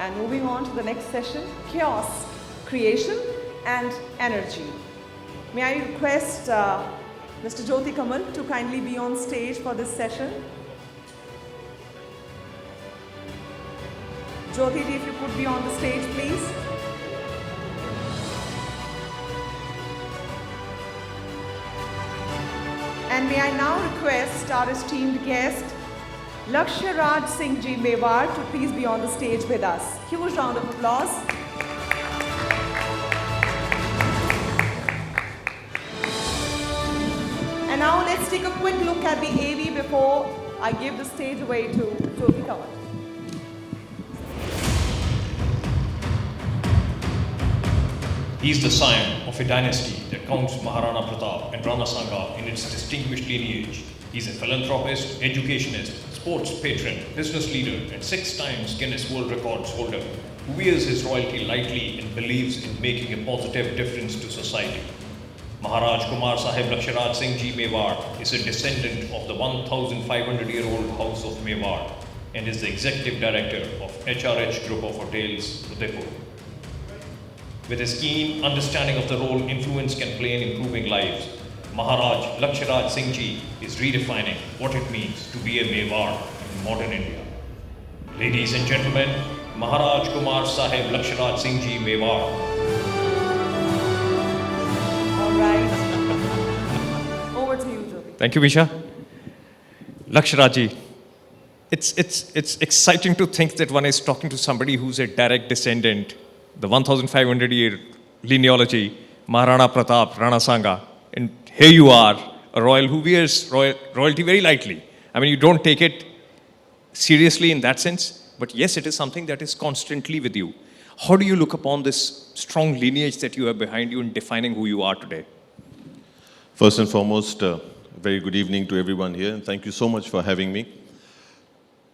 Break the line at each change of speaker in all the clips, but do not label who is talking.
And moving on to the next session, chaos, creation and energy. May I request Mr. Jyoti Kamal to kindly be on stage for this session. Jyoti ji, if you could be on the stage, please. And may I now request our esteemed guest, Lakshyaraj Singh ji Mewar, to please be on the stage with us. Huge round of applause. And now let's take a quick look at the AV before I give the stage away to Jyoti Kamal.
He is the scion of a dynasty that counts Maharana Pratap and Rana Sanga in its distinguished lineage. He is a philanthropist, educationist, sports patron, business leader, and 6 times Guinness World Records holder who wears his royalty lightly and believes in making a positive difference to society. Maharaj Kumar Sahib Lakshyaraj Singh ji Mewar is a descendant of the 1,500-year-old house of Mewar and is the executive director of HRH Group of Hotels, Udaipur. With his keen understanding of the role influence can play in improving lives, Maharaj Lakshyaraj Singh ji is redefining what it means to be a Mewar in modern India. Ladies and gentlemen, Maharaj Kumar Sahib Lakshyaraj Singh ji Mewar.
All right. Over to you, Jyoti.
Thank you, Misha. Lakshyaraj ji, it's exciting to think that one is talking to somebody who's a direct descendant, the 1,500-year genealogy, Maharana Pratap, Rana Sanga. And here you are, a royal who wears royalty very lightly. I mean, you don't take it seriously in that sense, but yes, it is something that is constantly with you. How do you look upon this strong lineage that you have behind you in defining who you are today?
First and foremost, very good evening to everyone here, and thank you so much for having me.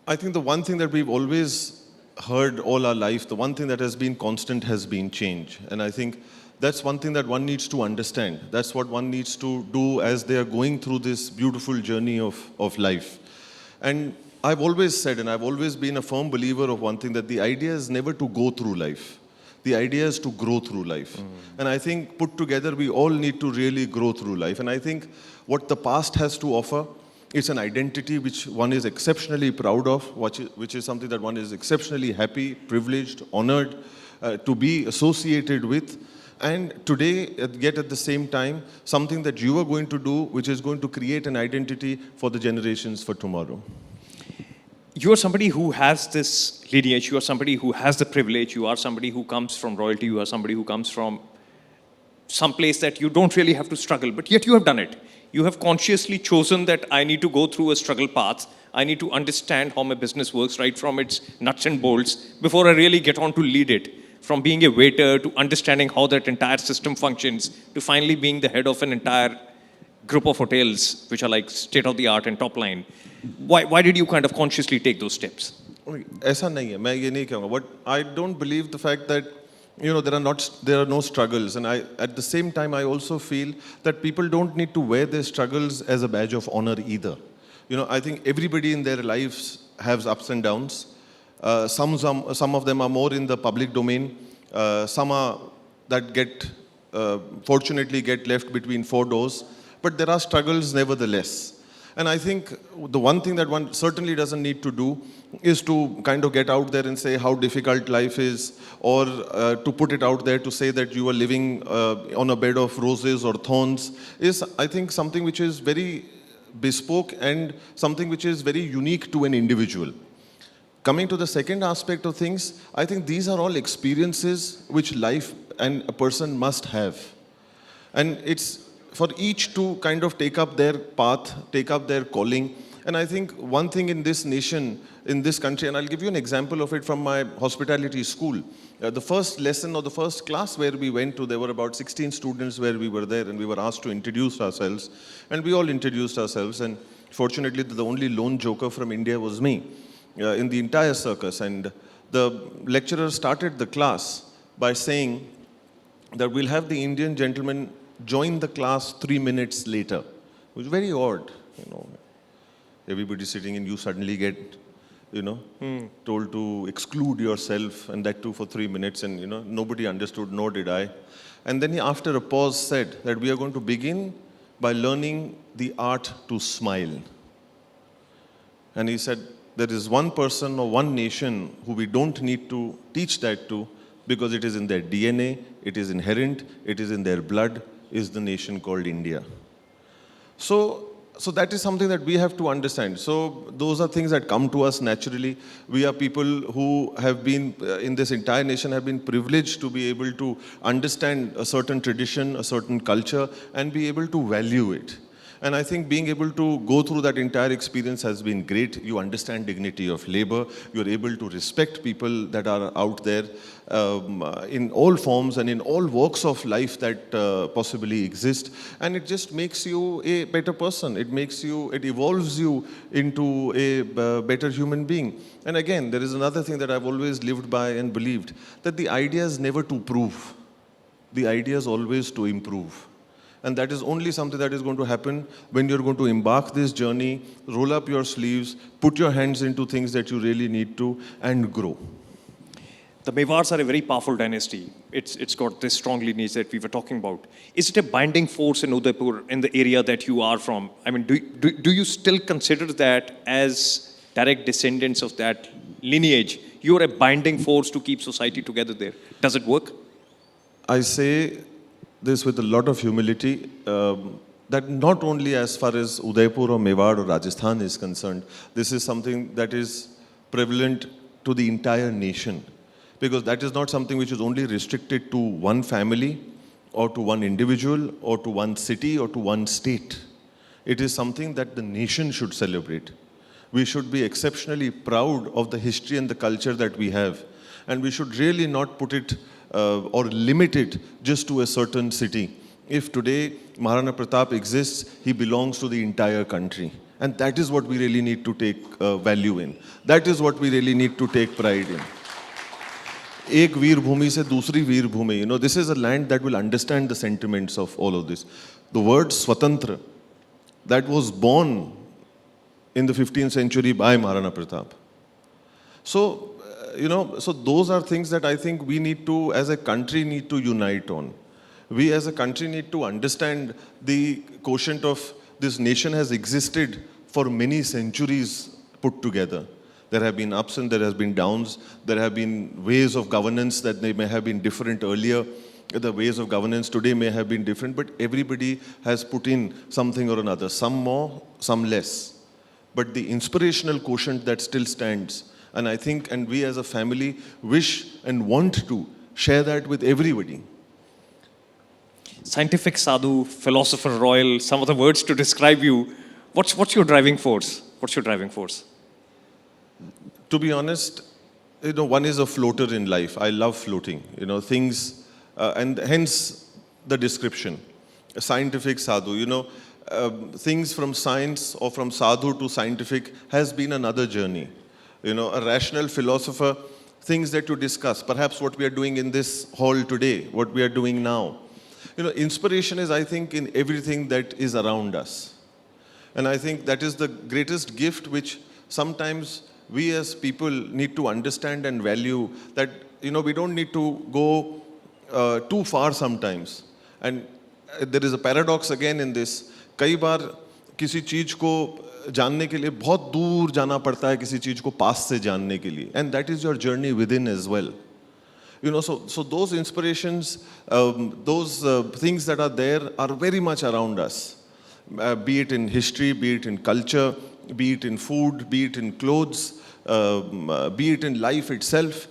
I think the one thing that we've always heard all our life, the one thing that has been constant has been change. And I think that's one thing that one needs to understand. That's what one needs to do as they are going through this beautiful journey of life. And I've always said, and I've always been a firm believer of one thing, that the idea is never to go through life. The idea is to grow through life. And I think put together, we all need to really grow through life. And I think what the past has to offer, it's an identity which one is exceptionally proud of, which is something that one is exceptionally happy, privileged, honored to be associated with. And today, yet at the same time, something that you are going to do, which is going to create an identity for the generations for tomorrow.
You are somebody who has this lineage, you are somebody who has the privilege, you are somebody who comes from royalty, you are somebody who comes from some place that you don't really have to struggle, but yet you have done it. You have consciously chosen that I need to go through a struggle path. I need to understand how my business works right from its nuts and bolts before I really get on to lead it. From being a waiter to understanding how that entire system functions to finally being the head of an entire group of hotels which are like state-of-the-art and top line. Why did you kind of consciously take those steps?
ऐसा नहीं है, मैं ये नहीं कहूँगा. But I don't believe the fact that there are no struggles, and at the same time I also feel that people don't need to wear their struggles as a badge of honor either. I think everybody in their lives has ups and downs. Some of them are more in the public domain. Some are that fortunately get left between 4 doors. But there are struggles nevertheless. And I think the one thing that one certainly doesn't need to do is to kind of get out there and say how difficult life is, or to put it out there to say that you are living on a bed of roses or thorns, is I think something which is very bespoke and something which is very unique to an individual. Coming to the second aspect of things, I think these are all experiences which life and a person must have. And it's for each to kind of take up their path, take up their calling. And I think one thing in this nation, in this country, and I'll give you an example of it from my hospitality school. The first lesson or the first class where we went to, there were about 16 students where we were there, and we were asked to introduce ourselves. And we all introduced ourselves, and fortunately the only lone joker from India was me in the entire circus. And the lecturer started the class by saying that we'll have the Indian gentleman join the class 3 minutes later. It was very odd, Everybody sitting and you suddenly get told to exclude yourself, and that too for 3 minutes, and nobody understood, nor did I. And then he, after a pause, said that we are going to begin by learning the art to smile. And he said, there is one person or one nation who we don't need to teach that to, because it is in their DNA, it is inherent, it is in their blood, is the nation called India. So that is something that we have to understand. So those are things that come to us naturally. We are people who have been, in this entire nation, have been privileged to be able to understand a certain tradition, a certain culture, and be able to value it. And I think being able to go through that entire experience has been great. You understand dignity of labor. You're able to respect people that are out there in all forms and in all walks of life that possibly exist. And it just makes you a better person. It evolves you into a better human being. And again, there is another thing that I've always lived by and believed, that the idea is never to prove. The idea is always to improve. And that is only something that is going to happen when you're going to embark this journey, roll up your sleeves, put your hands into things that you really need to, and grow.
The Mewars are a very powerful dynasty. It's got this strong lineage that we were talking about. Is it a binding force in Udaipur, in the area that you are from? I mean, do you still consider that as direct descendants of that lineage, you're a binding force to keep society together there? Does it work?
I say this with a lot of humility, that not only as far as Udaipur or Mewar or Rajasthan is concerned, this is something that is prevalent to the entire nation. Because that is not something which is only restricted to one family or to one individual or to one city or to one state. It is something that the nation should celebrate. We should be exceptionally proud of the history and the culture that we have. And we should really not put it or limit it just to a certain city. If today Maharana Pratap exists, he belongs to the entire country. And that is what we really need to take value in. That is what we really need to take pride in. Ek veer bhumi se dusri veer bhumi. This is a land that will understand the sentiments of all of this. The word Swatantra, that was born in the 15th century by Maharana Pratap. So, so those are things that I think we need to, as a country, need to unite on. We as a country need to understand the quotient of this nation has existed for many centuries put together. There have been ups and there has been downs. There have been ways of governance that they may have been different earlier. The ways of governance today may have been different, but everybody has put in something or another, some more, some less. But the inspirational quotient that still stands, and I think, and we as a family wish and want to share that with everybody.
Scientific sadhu, philosopher royal, some of the words to describe you. What's your driving force? What's your driving force?
To be honest, one is a floater in life. I love floating, things, and hence the description. A scientific sadhu, things from science or from sadhu to scientific has been another journey. A rational philosopher, things that you discuss, perhaps what we are doing in this hall today, what we are doing now. Inspiration is, I think, in everything that is around us. And I think that is the greatest gift which sometimes we as people need to understand and value, that, we don't need to go too far sometimes. And there is a paradox again in this. कई बार किसी चीज को जानने के लिए बहुत दूर जाना पड़ता है किसी चीज को पास से जानने के लिए, and that is your journey within as well. So those inspirations, those things that are there are very much around us, be it in history, be it in culture, be it in food, be it in clothes, be it in life itself.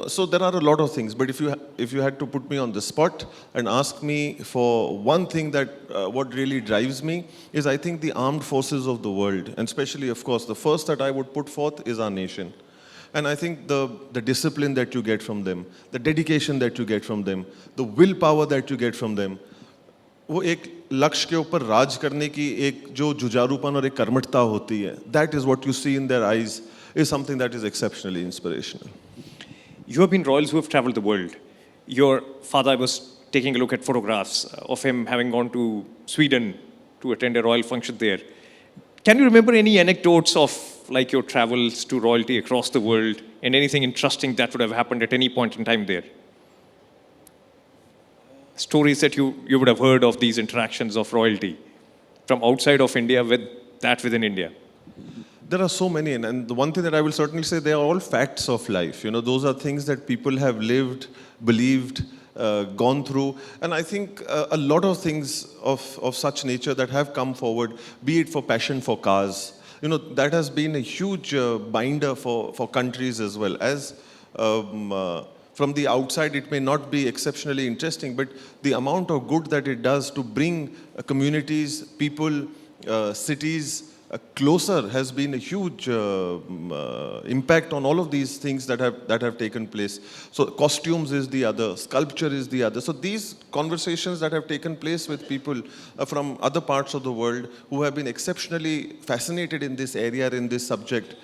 So there are a lot of things. But if you had to put me on the spot and ask me for one thing that what really drives me is, I think, the armed forces of the world, and especially, of course, the first that I would put forth is our nation. And I think the discipline that you get from them, the dedication that you get from them, the willpower that you get from them, वो एक लक्ष्य के ऊपर राज करने की एक जो जुझारूपन और एक कर्मठता होती है, that is what you see in their eyes, is something that is exceptionally inspirational.
You have been royals who have traveled the world. Your father, I was taking a look at photographs of him having gone to Sweden to attend a royal function there. Can you remember any anecdotes of like your travels to royalty across the world and anything interesting that would have happened at any point in time there? Stories that you would have heard of these interactions of royalty from outside of India with that within India.
There are so many, and the one thing that I will certainly say, they are all facts of life. You know, those are things that people have lived, believed, gone through, and I think a lot of things of such nature that have come forward, be it for passion for cars, you know, that has been a huge binder for countries as well. As from the outside, it may not be exceptionally interesting, but the amount of good that it does to bring communities, people, cities closer has been a huge impact on all of these things that have taken place. So costumes is the other, sculpture is the other. So these conversations that have taken place with people from other parts of the world who have been exceptionally fascinated in this area, in this subject,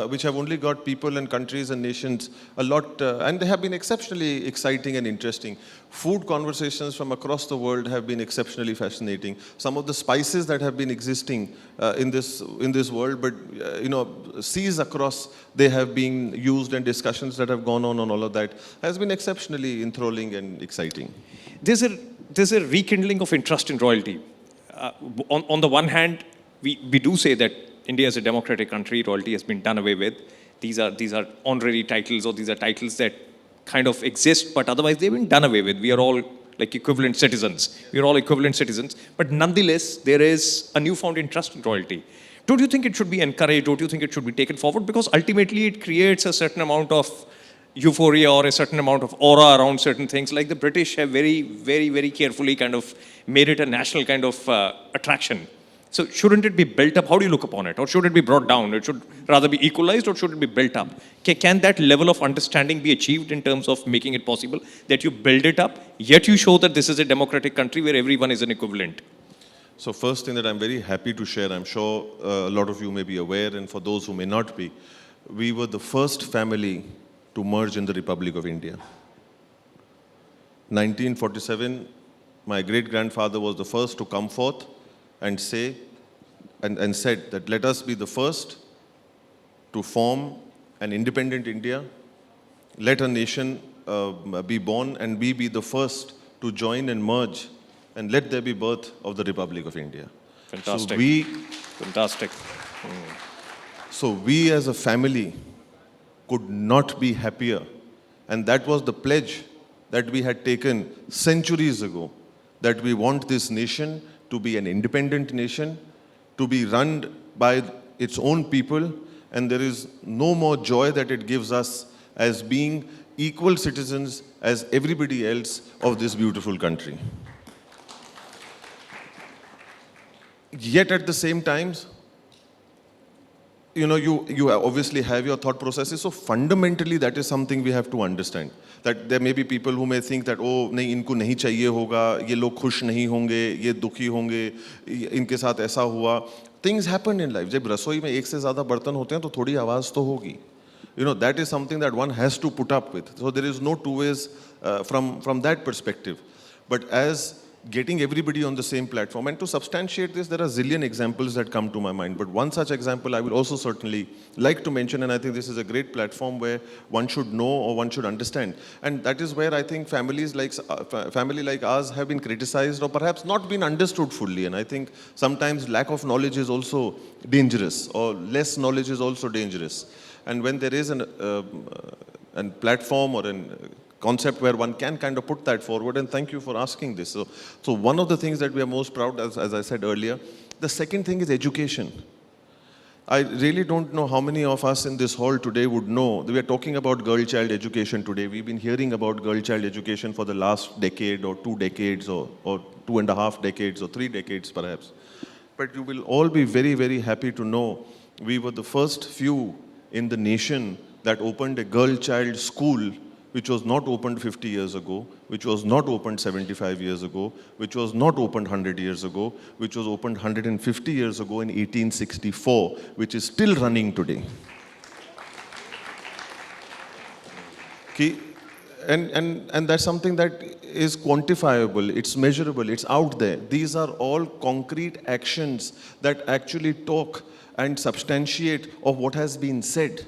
which have only got people and countries and nations a lot, and they have been exceptionally exciting and interesting. Food conversations from across the world have been exceptionally fascinating. Some of the spices that have been existing in this world, but you know, seas across, they have been used, and discussions that have gone on all of that has been exceptionally enthralling and exciting.
There's a rekindling of interest in royalty. On the one hand, we do say that India is a democratic country, royalty has been done away with. These are honorary titles, or these are titles that kind of exist, but otherwise they've been done away with. We are all like equivalent citizens. We are all equivalent citizens. But nonetheless, there is a newfound interest in royalty. Don't you think it should be encouraged? Don't you think it should be taken forward? Because ultimately it creates a certain amount of euphoria or a certain amount of aura around certain things. Like the British have very, very, very carefully kind of made it a national kind of attraction. So shouldn't it be built up? How do you look upon it? Or should it be brought down? It should rather be equalized, or should it be built up? Can that level of understanding be achieved in terms of making it possible that you build it up, yet you show that this is a democratic country where everyone is an equivalent?
So first thing that I'm very happy to share, I'm sure a lot of you may be aware, and for those who may not be, we were the first family to merge in the Republic of India. 1947, my great-grandfather was the first to come forth and say, and said that let us be the first to form an independent India, let a nation be born, and we be the first to join and merge, and let there be birth of the Republic of India.
Fantastic. Fantastic.
So we as a family could not be happier, and that was the pledge that we had taken centuries ago, that we want this nation to be an independent nation, to be run by its own people, and there is no more joy that it gives us as being equal citizens as everybody else of this beautiful country. Yet at the same time, you know, you obviously have your thought processes, so fundamentally that is something we have to understand. That there may be people who may think that, oh, nahi, inko nahi chahiye hoga, ye log khush nahi honge, ye dukhi honge, inke saath aisa hua. Things happen in life. जब रसोई में एक से ज़्यादा बर्तन होते हैं तो थोड़ी आवाज़ तो होगी. You know, that is something that one has to put up with. So there is no two ways from that perspective. But as getting everybody on the same platform, and to substantiate this, there are zillion examples that come to my mind. But one such example I will also certainly like to mention, and I think this is a great platform where one should know or one should understand. And that is where I think families like family like ours have been criticized or perhaps not been understood fully. And I think sometimes lack of knowledge is also dangerous, or less knowledge is also dangerous. And when there is a platform or a concept where one can kind of put that forward, and thank you for asking this. So one of the things that we are most proud, as I said earlier, the second thing is education. I really don't know how many of us in this hall today would know that we are talking about girl-child education today. We've been hearing about girl-child education for the last decade or 2 decades or 2.5 decades or 3 decades perhaps. But you will all be very, very happy to know we were the first few in the nation that opened a girl-child school, which was not opened 50 years ago, which was not opened 75 years ago, which was not opened 100 years ago, which was opened 150 years ago in 1864, which is still running today. And that's something that is quantifiable, it's measurable, it's out there. These are all concrete actions that actually talk and substantiate of what has been said.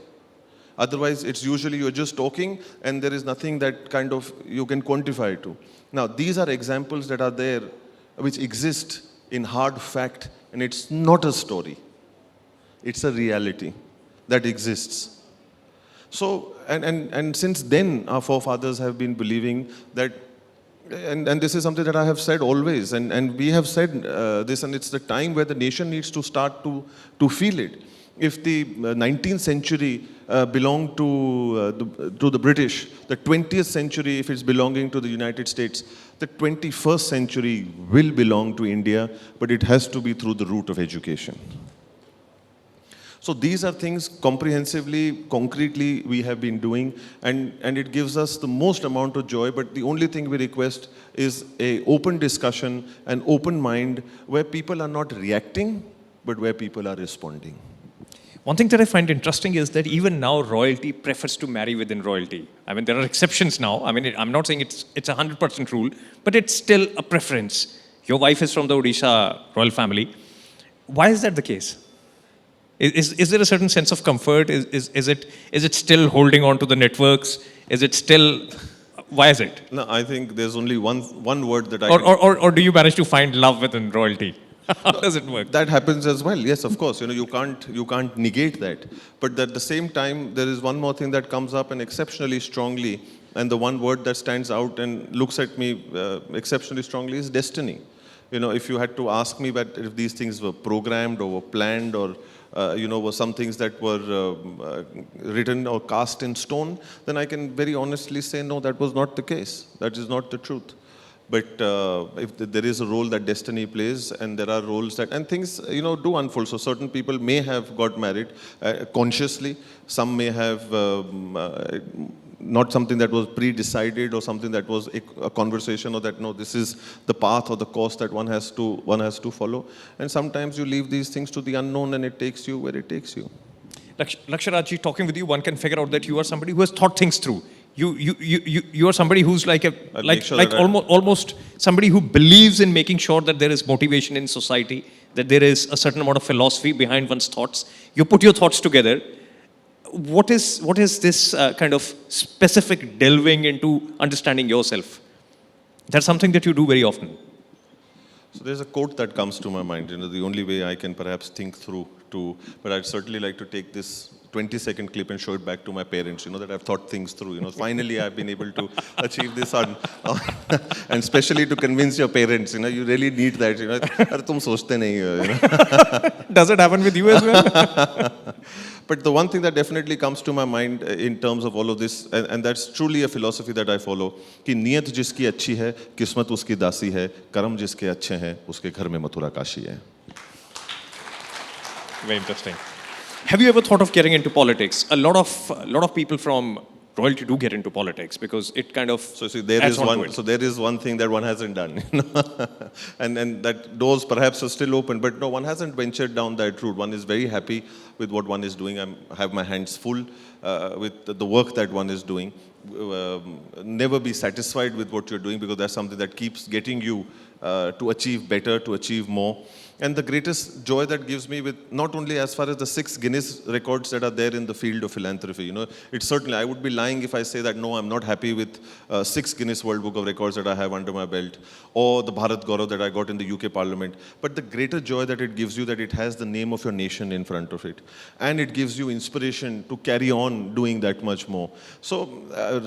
Otherwise, it's usually you're just talking and there is nothing that kind of you can quantify to. Now, these are examples that are there which exist in hard fact, and it's not a story. It's a reality that exists. So, and since then, our forefathers have been believing that, and this is something that I have said always, and we have said this, and it's the time where the nation needs to start to feel it. If the 19th century belonged to the British, the 20th century, if it's belonging to the United States, the 21st century will belong to India, but it has to be through the route of education. So these are things comprehensively, concretely we have been doing, and it gives us the most amount of joy, but the only thing we request is an open discussion, an open mind, where people are not reacting, but where people are responding.
One thing that I find interesting is that even now royalty prefers to marry within royalty. I mean, there are exceptions now. I mean, I'm not saying it's a 100% rule, but it's still a preference. Your wife is from the Odisha royal family. Why is that the case? Is there a certain sense of comfort? Is it still holding on to the networks? Is it still... Why is it?
No, I think there's only one word that I...
Or do you manage to find love within royalty? How does it work?
That happens as well. Yes, of course. You can't negate that. But at the same time, there is one more thing that comes up and exceptionally strongly, and the one word that stands out and looks at me exceptionally strongly is destiny. You know, if you had to ask me that if these things were programmed or were planned or were some things that were written or cast in stone, then I can very honestly say, no, that was not the case. That is not the truth. But if there is a role that destiny plays, and there are roles that, and things, do unfold. So certain people may have got married consciously. Some may have not something that was pre-decided or something that was a conversation, or that, no, this is the path or the course that one has to follow. And sometimes you leave these things to the unknown and it takes you where it takes you.
Lakshyaraj, talking with you, one can figure out that you are somebody who has thought things through. You are somebody who's almost somebody who believes in making sure that there is motivation in society, that there is a certain amount of philosophy behind one's thoughts. You put your thoughts together. What is this kind of specific delving into understanding yourself? That's something that you do very often.
So there's a quote that comes to my mind. The only way I can perhaps think through but I'd certainly like to take this 20-second clip and show it back to my parents, that I've thought things through. Finally, I've been able to achieve this and especially to convince your parents, you really need that, Aar tum sochte nahi ho,
Does it happen with you as well?
But the one thing that definitely comes to my mind in terms of all of this, and that's truly a philosophy that I follow, कि नियत जिसकी अच्छी है, किस्मत उसकी दासी है, कर्म जिसके अच्छे हैं, उसके घर में मथुरा काशी है.
Very interesting. Have you ever thought of getting into politics? A lot of people from royalty do get into politics because it kind of
there is one thing that one hasn't done, and that doors perhaps are still open, but no, one hasn't ventured down that route. One is very happy with what one is doing. I have my hands full with the work that one is doing. Never be satisfied with what you're doing, because that's something that keeps getting you to achieve better, to achieve more. And the greatest joy that gives me, with not only as far as the 6 Guinness records that are there in the field of philanthropy, it's certainly, I would be lying if I say that, no, I'm not happy with 6 Guinness World Book of Records that I have under my belt, or the Bharat Gaurav that I got in the UK Parliament. But the greater joy that it gives you, that it has the name of your nation in front of it. And it gives you inspiration to carry on doing that much more. So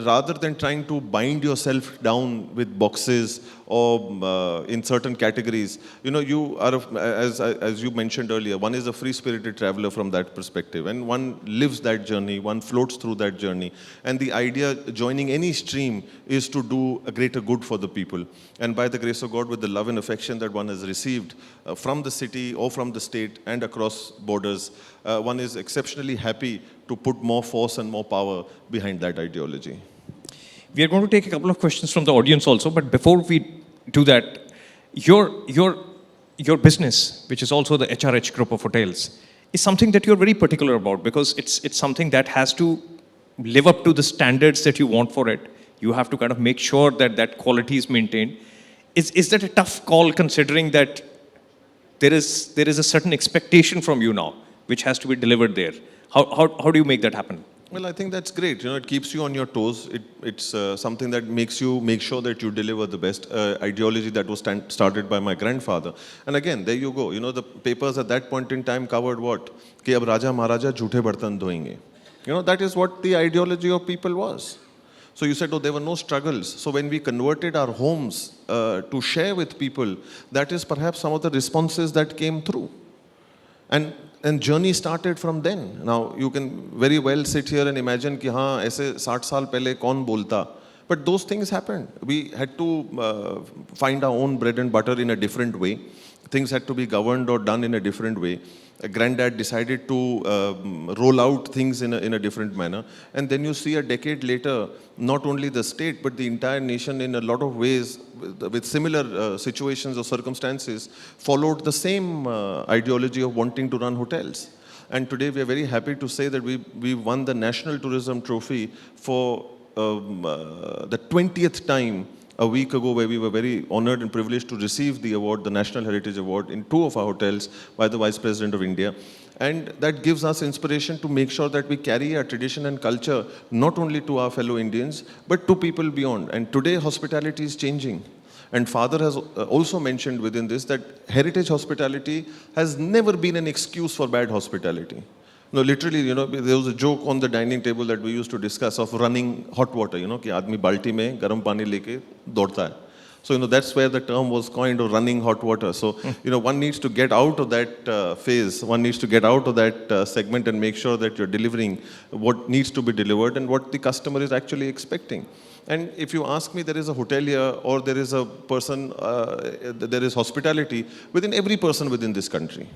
rather than trying to bind yourself down with boxes or in certain categories, you are, as you mentioned earlier, one is a free-spirited traveler from that perspective, and one lives that journey, one floats through that journey. And the idea, joining any stream, is to do a greater good for the people. And by the grace of God, with the love and affection that one has received from the city or from the state and across borders, one is exceptionally happy to put more force and more power behind that ideology.
We are going to take a couple of questions from the audience also, but before we do that, your business, which is also the HRH group of hotels, is something that you're very particular about, because it's something that has to live up to the standards that you want for it. You have to kind of make sure that that quality is maintained. Is that a tough call, considering that there is a certain expectation from you now which has to be delivered there. How do you make that happen?
Well, I think that's great. It keeps you on your toes. It's something that makes you make sure that you deliver the best ideology that was started by my grandfather. And again, there you go. The papers at that point in time covered what? कि अब राजा महाराजा झूठे बर्तन धोएंगे. That is what the ideology of people was. So you said, oh, there were no struggles. So when we converted our homes to share with people, that is perhaps some of the responses that came through. And journey started from then. Now, you can very well sit here and imagine कि हाँ ऐसे 60 साल पहले कौन बोलता. But those things happened. We had to find our own bread and butter in a different way. Things had to be governed or done in a different way. A granddad decided to roll out things in a different manner. And then you see a decade later, not only the state, but the entire nation in a lot of ways, with similar situations or circumstances, followed the same ideology of wanting to run hotels. And today we are very happy to say that we won the National Tourism Trophy for the 20th time a week ago, where we were very honored and privileged to receive the award, the National Heritage Award, in 2 of our hotels by the Vice President of India. And that gives us inspiration to make sure that we carry our tradition and culture not only to our fellow Indians, but to people beyond. And today, hospitality is changing. And Father has also mentioned within this that heritage hospitality has never been an excuse for bad hospitality. No, literally, there was a joke on the dining table that we used to discuss of running hot water, कि आदमी बाल्टी में गर्म पानी लेके दौड़ता है. So, that's where the term was coined, of running hot water. So, one needs to get out of that phase. One needs to get out of that segment and make sure that you're delivering what needs to be delivered and what the customer is actually expecting. And if you ask me, there is a hotel here or there is a person, there is hospitality within every person within this country.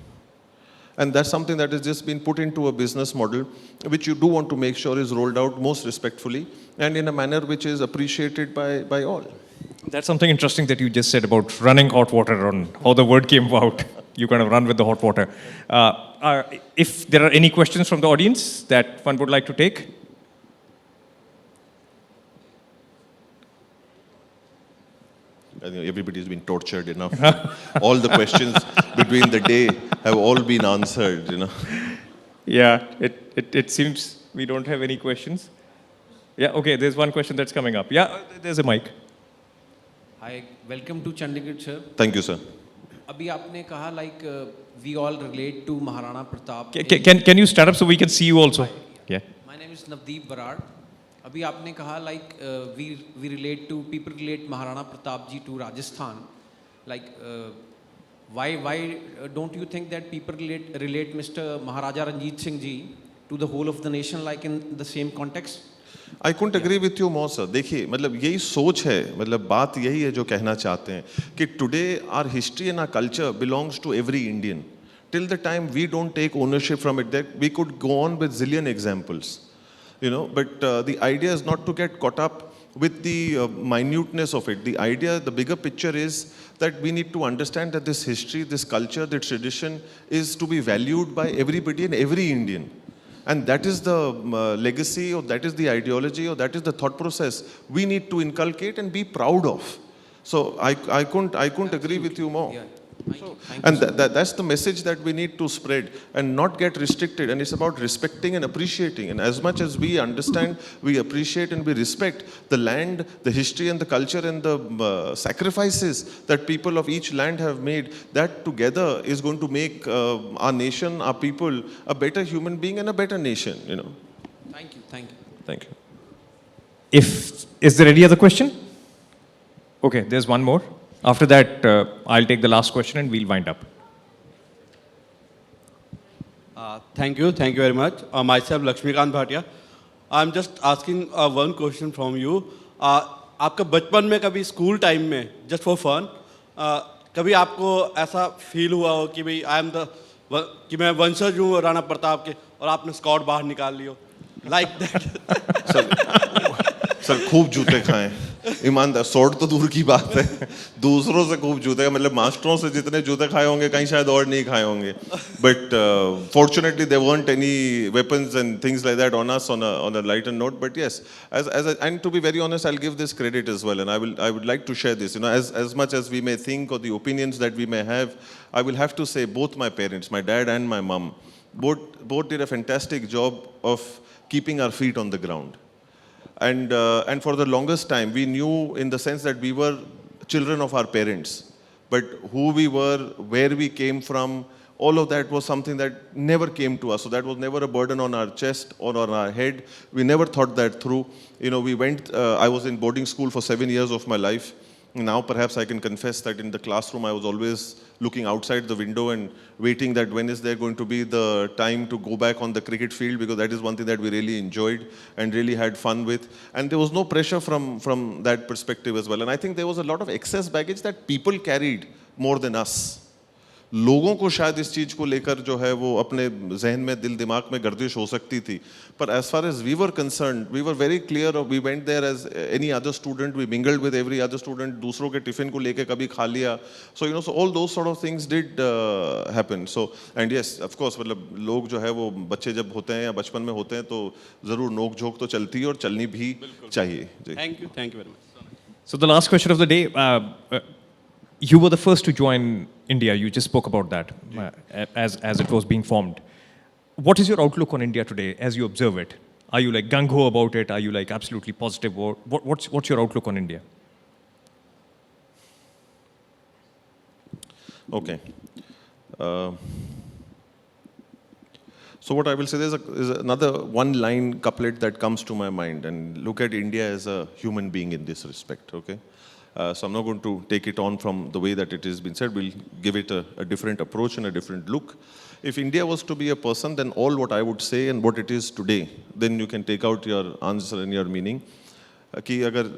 And that's something that has just been put into a business model, which you do want to make sure is rolled out most respectfully and in a manner which is appreciated by all.
That's something interesting that you just said about running hot water, on how the word came about. You kind of run with the hot water. If there are any questions from the audience that one would like to take.
I think everybody's been tortured enough. All the questions between the day have all been answered,
Yeah, it seems we don't have any questions. Yeah, okay, there's one question that's coming up. Yeah, there's a mic.
Hi, welcome to Chandigarh, sir.
Thank you, sir.
अभी आपने कहा we all relate to Maharana Pratap.
Can you stand up so we can see you also? Yeah.
My name is Navdeep Barad. अभी आपने कहा we relate to, people relate Maharana Pratap ji to Rajasthan. Why don't you think that people relate Mr. Maharaja Ranjit Singh ji to the whole of the nation in the same context?
I couldn't agree with you more, sir. देखिए, यही सोच है, बात यही है जो कहना चाहते हैं कि today our history and our culture belongs to every Indian. Till the time we don't take ownership from it, that we could go on with zillion examples. But the idea is not to get caught up with the minuteness of it. The idea, the bigger picture is that we need to understand that this history, this culture, this tradition is to be valued by everybody and every Indian. And that is the legacy, or that is the ideology, or that is the thought process we need to inculcate and be proud of. So I couldn't agree with you more.
Yeah.
And that's the message that we need to spread and not get restricted. And it's about respecting and appreciating. And as much as we understand, we appreciate and we respect the land, the history and the culture and the sacrifices that people of each land have made, that together is going to make our nation, our people, a better human being and a better nation.
Thank you.
Thank you.
Is there any other question? Okay, there's one more. After that, I'll take the last question and we'll wind up.
Thank you very much. Myself, Lakshmikant Bhatia. I'm just asking one question from you. आपका बचपन में कभी school time में, just for fun, कभी आपको ऐसा feel हुआ हो कि भाई कि मैं वंशज हूँ राणा प्रताप के और आपने स्कॉट बाहर निकाल लियो, like that?
सर खूब जूते खाएं, ईमानदार, स्वॉर्ड तो दूर की बात है, दूसरों से खूब जूते, मास्टरों से जितने जूते खाए होंगे कहीं शायद और नहीं खाए होंगे. But fortunately there weren't any weapons and things like that on us on a lighter note. But yes, and to be very honest, I'll give this credit as well, and I would like to share this. As much as we may think or the opinions that we may have, I will have to say both my parents, my dad and my mum, both did a fantastic job of keeping our feet on the ground. And for the longest time, we knew in the sense that we were children of our parents. But who we were, where we came from, all of that was something that never came to us. So that was never a burden on our chest or on our head. We never thought that through. You know, I was in boarding school for 7 years of my life. Now perhaps I can confess that in the classroom I was always looking outside the window and waiting that when is there going to be the time to go back on the cricket field, because that is one thing that we really enjoyed and really had fun with. And there was no pressure from that perspective as well. And I think there was a lot of excess baggage that people carried more than us. लोगों को शायद इस चीज़ को लेकर जो है वो अपने जहन में दिल दिमाग में गर्दिश हो सकती थी, पर as far as we were concerned, we were very clear. We went there as any other student, we mingled with every other student, दूसरों के टिफिन को लेके कभी खा लिया. So you know, so all those sort of things did happen. So and yes, of course, मतलब लोग जो है वो बच्चे जब होते हैं या बचपन में होते हैं तो ज़रूर नोक झोंक तो चलती है और चलनी भी चाहिए.
Thank you very much.
So the last question of the day, you were the first to join India. You just spoke about that as it was being formed. What is your outlook on India today as you observe it? Are you like gung-ho about it? Are you like absolutely positive? Or what's your outlook on India?
Okay. So what I will say, is another one-line couplet that comes to my mind, and look at India as a human being in this respect, okay? So I'm not going to take it on from the way that it has been said. We'll give it a different approach and a different look. If India was to be a person, then all what I would say and what it is today, then you can take out your answer and your meaning. कि अगर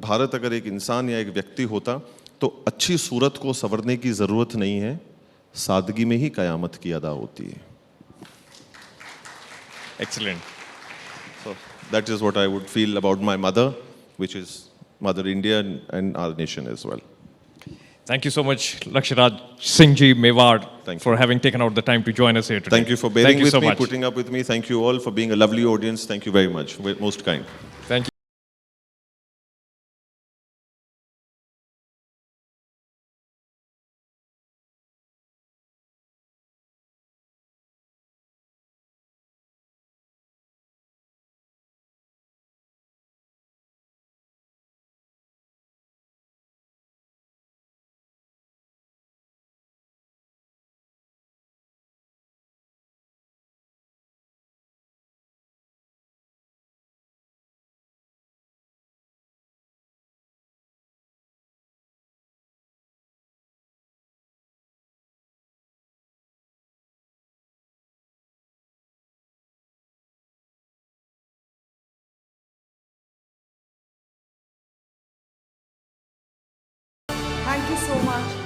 भारत अगर एक इंसान या एक व्यक्ति होता तो अच्छी सूरत को संवरने की ज़रूरत नहीं है, सादगी में ही क़यामत की अदा होती है.
Excellent.
So that is what I would feel about my mother, which is Mother India and our nation as well.
Thank you so much, Lakshyaraj Singh ji, Mewar,
Thank
for
you.
having taken out the time to join us here today.
Thank you for bearing with
so
me,
much.
putting up with me. Thank you all for being a lovely audience. Thank you very much. Most kind.
Thank you.
Thank you so much.